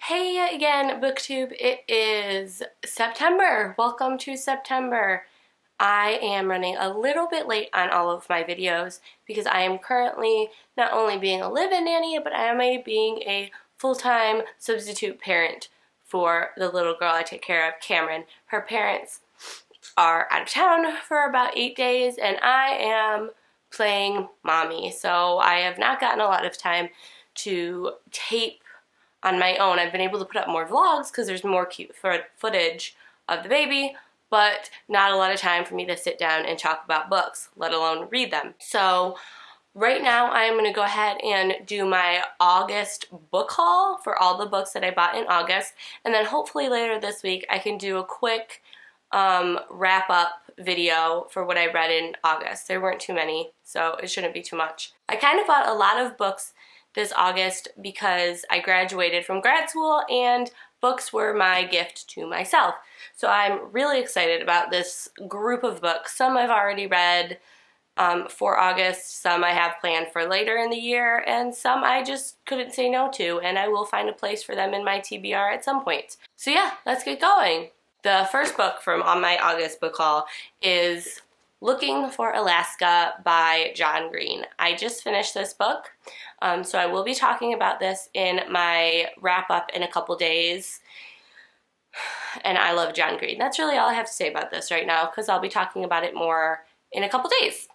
Hey again, BookTube. It is September. Welcome to September. I am running a little bit late on all of my videos because I am currently not only being a live-in nanny, but I am being a full-time substitute parent for the little girl I take care of, Cameron. Her parents are out of town for about 8 days, and I am playing mommy. So I have not gotten a lot of time to tape on my own. I've been able to put up more vlogs because there's more cute footage of the baby, but not a lot of time for me to sit down and talk about books, let alone read them. So right now I'm going to go ahead and do my August book haul for all the books that I bought in August, and then hopefully later this week I can do a quick wrap up video for what I read in August. There weren't too many, so it shouldn't be too much. I kind of bought a lot of books this August because I graduated from grad school and books were my gift to myself. So I'm really excited about this group of books. Some I've already read for August, some I have planned for later in the year, and some I just couldn't say no to, and I will find a place for them in my TBR at some point. So yeah, let's get going. The first book from on my August book haul is Looking for Alaska by John Green. I just finished this book, so I will be talking about this in my wrap-up in a couple days, and I love John Green. That's really all I have to say about this right now, because I'll be talking about it more in a couple days.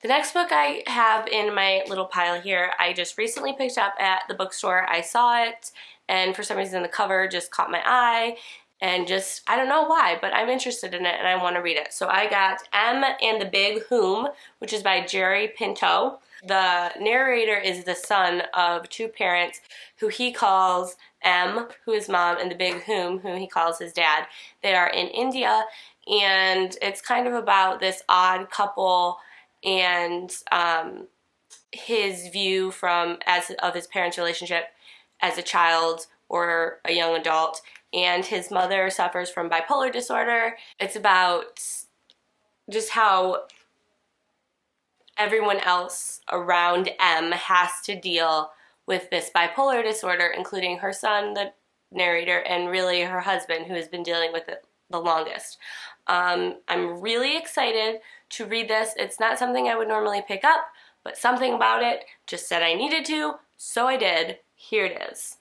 The next book I have in my little pile here, I just recently picked up at the bookstore. I saw it, and for some reason the cover just caught my eye, and just, I don't know why, but I'm interested in it and I want to read it. So I got M and the Big Whom, which is by Jerry Pinto. The narrator is the son of two parents who he calls M, who is mom, and the Big Whom he calls his dad. They are in India, and it's kind of about this odd couple and his view of his parents' relationship as a child or a young adult. And his mother suffers from bipolar disorder. It's about just how everyone else around M has to deal with this bipolar disorder, including her son, the narrator, and really her husband, who has been dealing with it the longest. I'm really excited to read this. It's not something I would normally pick up, but something about it just said I needed to, so I did. Here it is.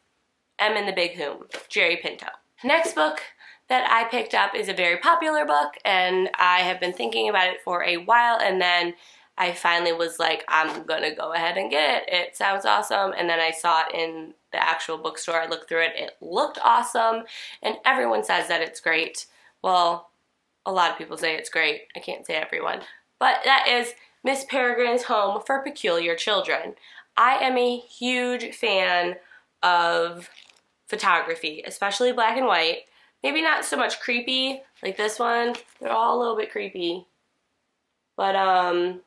M and the Big Whom, Jerry Pinto. Next book that I picked up is a very popular book, and I have been thinking about it for a while, and then I finally was like, I'm gonna go ahead and get it. It sounds awesome. And then I saw it in the actual bookstore. I looked through it. It looked awesome, and everyone says that it's great. Well, a lot of people say it's great. I can't say everyone. But that is Miss Peregrine's Home for Peculiar Children. I am a huge fan of photography, especially black and white. Maybe not so much creepy like this one. They're all a little bit creepy. But I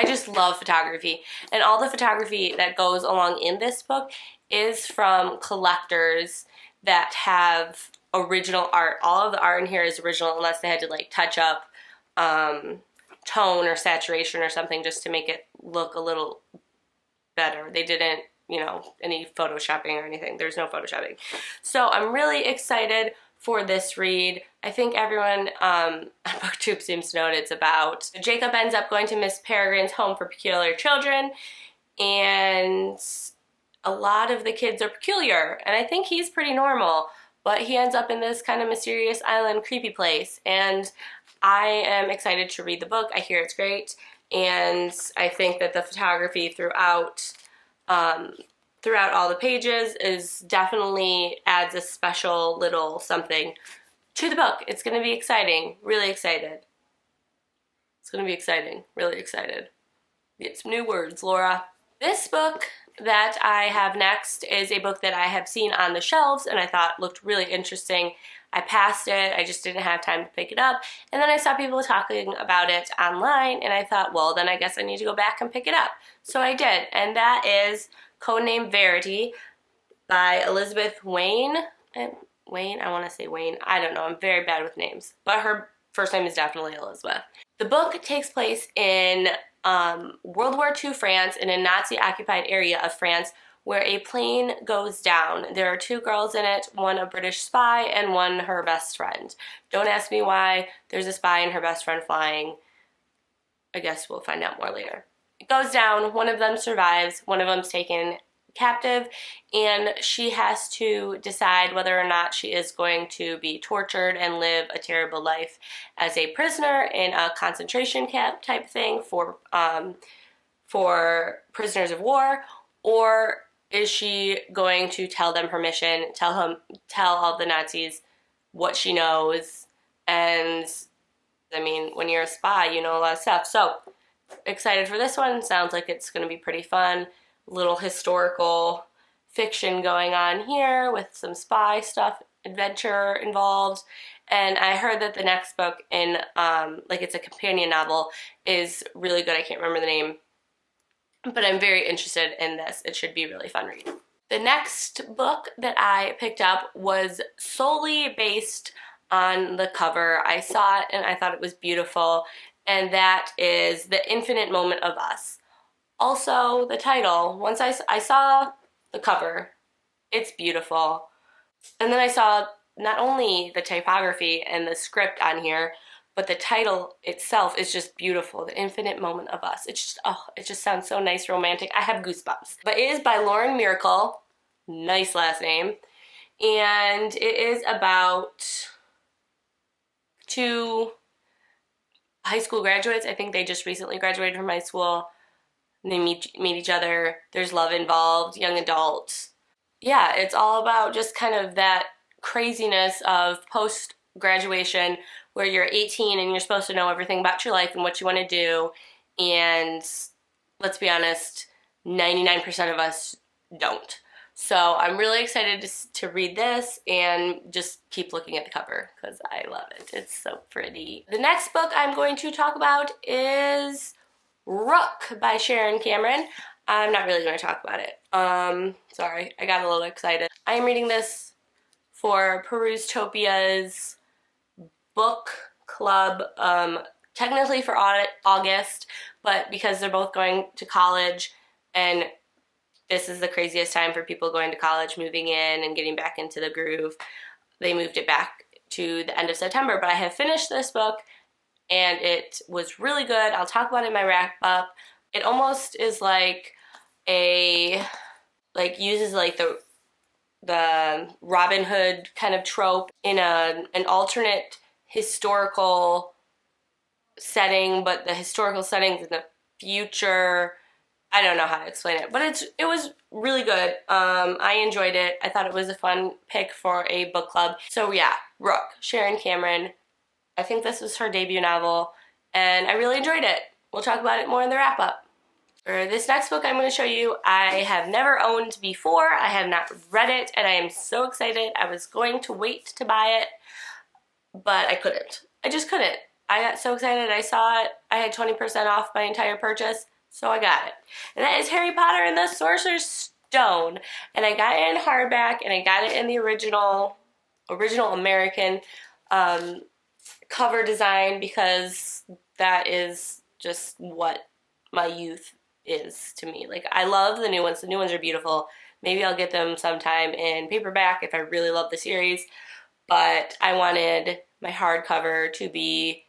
just love photography. And all the photography that goes along in this book is from collectors that have original art. All of the art in here is original unless they had to like touch up tone or saturation or something just to make it look a little better. They didn't, any photoshopping or anything. There's no photoshopping. So I'm really excited for this read. I think everyone on BookTube seems to know what it's about. Jacob ends up going to Miss Peregrine's Home for Peculiar Children, and a lot of the kids are peculiar, and I think he's pretty normal, but he ends up in this kind of mysterious island creepy place, and I am excited to read the book. I hear it's great, and I think that the photography throughout all the pages is definitely adds a special little something to the book. It's going to be exciting. Really excited. It's going to be exciting. Really excited. Get some new words, Laura. This book that I have next is a book that I have seen on the shelves and I thought looked really interesting. I passed it. I just didn't have time to pick it up. And then I saw people talking about it online and I thought, well, then I guess I need to go back and pick it up. So I did. And that is Codename Verity by Elizabeth Wayne. I want to say Wayne. I don't know. I'm very bad with names. But her first name is definitely Elizabeth. The book takes place in World War II France, in a Nazi-occupied area of France, where a plane goes down. There are two girls in it, one a British spy and one her best friend. Don't ask me why there's a spy and her best friend flying. I guess we'll find out more later. It goes down, one of them survives, one of them's taken captive, and she has to decide whether or not she is going to be tortured and live a terrible life as a prisoner in a concentration camp type thing for prisoners of war, or is she going to tell them her mission, tell all the Nazis what she knows. And I mean, when you're a spy, you know a lot of stuff. So excited for this one. Sounds like it's going to be pretty fun. Little historical fiction going on here with some spy stuff, adventure involved. And I heard that the next book in, like it's a companion novel, is really good. I can't remember the name, but I'm very interested in this. It should be a really fun read. The next book that I picked up was solely based on the cover. I saw it and I thought it was beautiful, and that is The Infinite Moment of Us. Also, the title, once I saw the cover, it's beautiful. And then I saw not only the typography and the script on here, but the title itself is just beautiful. The Infinite Moment of Us. It just sounds so nice, romantic. I have goosebumps. But it is by Lauren Miracle. Nice last name. And it is about two high school graduates. I think they just recently graduated from high school. And they meet each other. There's love involved, young adults. Yeah, it's all about just kind of that craziness of post-graduation where you're 18 and you're supposed to know everything about your life and what you want to do. And let's be honest, 99% of us don't. So I'm really excited to read this and just keep looking at the cover because I love it. It's so pretty. The next book I'm going to talk about is Rook by Sharon Cameron. I'm not really going to talk about it. Sorry, I got a little excited. I am reading this for Perusetopia's book club, technically for August, but because they're both going to college, and this is the craziest time for people going to college, moving in and getting back into the groove, they moved it back to the end of September. But I have finished this book, and it was really good. I'll talk about it in my wrap up. It almost is like uses like the Robin Hood kind of trope in an alternate historical setting, but the historical setting's in the future. I don't know how to explain it, but it was really good. I enjoyed it. I thought it was a fun pick for a book club. So yeah, Rook, Sharon Cameron. I think this was her debut novel, and I really enjoyed it. We'll talk about it more in the wrap-up. For this next book I'm going to show you, I have never owned before. I have not read it, and I am so excited. I was going to wait to buy it, but I couldn't. I just couldn't. I got so excited. I saw it. I had 20% off my entire purchase, so I got it. And that is Harry Potter and the Sorcerer's Stone. And I got it in hardback, and I got it in the original American cover design, because that is just what my youth is to me. Like, I love the new ones. The new ones are beautiful. Maybe I'll get them sometime in paperback if I really love the series, but I wanted my hardcover to be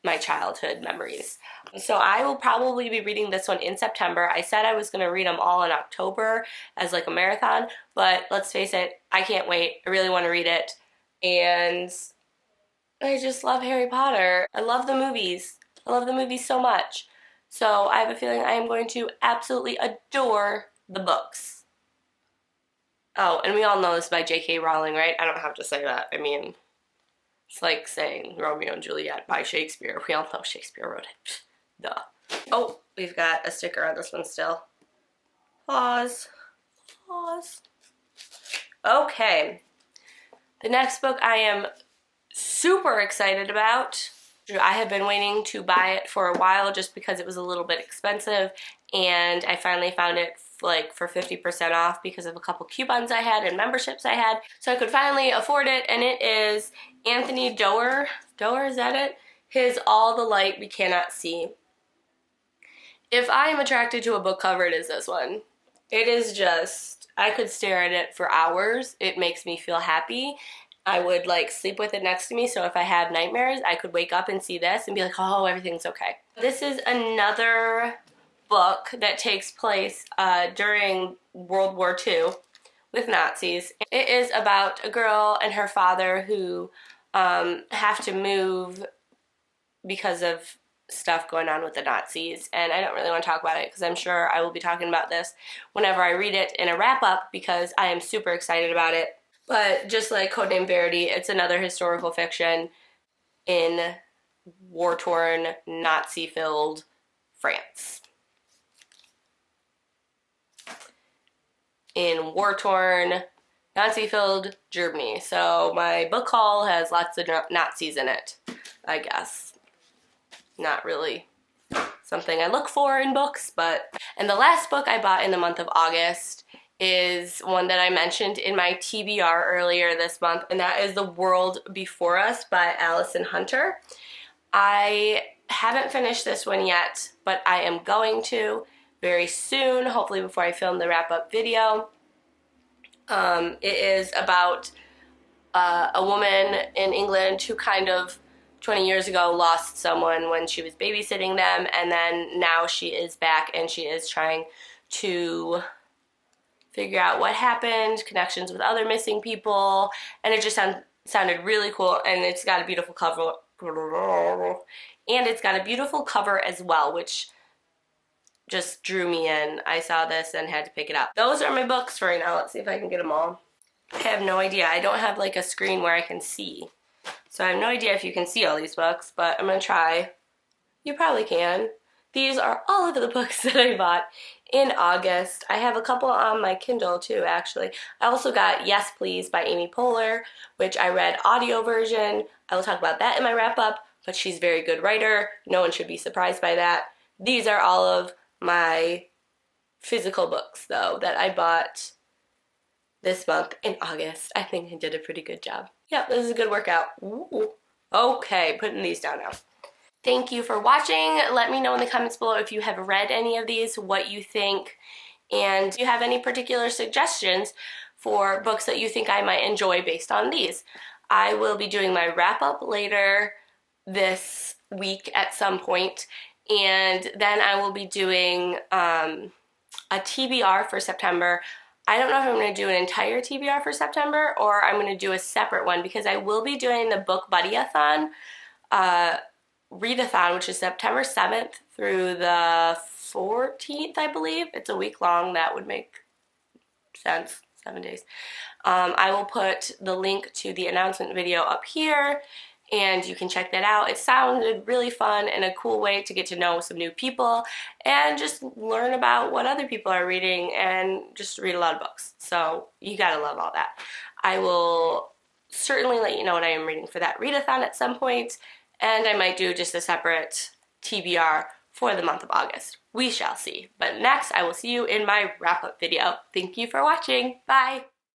my childhood memories. So I will probably be reading this one in September. I said I was going to read them all in October as like a marathon, but let's face it, I can't wait. I really want to read it, and I just love Harry Potter. I love the movies. I love the movies so much. So I have a feeling I am going to absolutely adore the books. Oh, and we all know this by J.K. Rowling, right? I don't have to say that. I mean, it's like saying Romeo and Juliet by Shakespeare. We all know Shakespeare wrote it. Duh. Oh, we've got a sticker on this one still. Pause. Pause. Okay. The next book I am super excited about. I have been waiting to buy it for a while just because it was a little bit expensive, and I finally found it like for 50% off because of a couple coupons I had and memberships I had, so I could finally afford it. And it is Anthony Doerr, is that it? His All the Light We Cannot See. If I am attracted to a book cover, it is this one. It is just, I could stare at it for hours. It makes me feel happy. I would like sleep with it next to me, so if I had nightmares, I could wake up and see this and be like, oh, everything's okay. This is another book that takes place during World War II with Nazis. It is about a girl and her father who have to move because of stuff going on with the Nazis, and I don't really want to talk about it because I'm sure I will be talking about this whenever I read it in a wrap-up because I am super excited about it. But just like Codename Verity, it's another historical fiction in war-torn, Nazi-filled France. In war-torn, Nazi-filled Germany. So my book haul has lots of Nazis in it, I guess. Not really something I look for in books, but... And the last book I bought in the month of August is one that I mentioned in my TBR earlier this month, and that is The World Before Us by Allison Hunter. I haven't finished this one yet, but I am going to very soon, hopefully before I film the wrap-up video. It is about a woman in England who kind of 20 years ago lost someone when she was babysitting them, and then now she is back and she is trying to figure out what happened, connections with other missing people, and it just sounded really cool, and it's got a beautiful cover, and it's got a beautiful cover as well, which just drew me in. I saw this and had to pick it up. Those are my books for right now. Let's see if I can get them all. I have no idea. I don't have like a screen where I can see. So I have no idea if you can see all these books, but I'm going to try. You probably can. These are all of the books that I bought in August. I have a couple on my Kindle too, actually. I also got Yes Please by Amy Poehler, which I read audio version. I will talk about that in my wrap-up, but she's a very good writer. No one should be surprised by that. These are all of my physical books, though, that I bought this month in August. I think I did a pretty good job. Yep, this is a good workout. Ooh. Okay, putting these down now. Thank you for watching. Let me know in the comments below if you have read any of these, what you think, and if you have any particular suggestions for books that you think I might enjoy based on these. I will be doing my wrap-up later this week at some point, and then I will be doing a TBR for September. I don't know if I'm going to do an entire TBR for September or I'm going to do a separate one because I will be doing the Book Buddy-a-thon, readathon, which is September 7th through the 14th, I believe. It's a week long. That would make sense. 7 days. I will put the link to the announcement video up here, and you can check that out. It sounded really fun and a cool way to get to know some new people and just learn about what other people are reading and just read a lot of books. So you gotta love all that. I will certainly let you know what I am reading for that readathon at some point, and I might do just a separate TBR for the month of August. We shall see. But next, I will see you in my wrap-up video. Thank you for watching. Bye!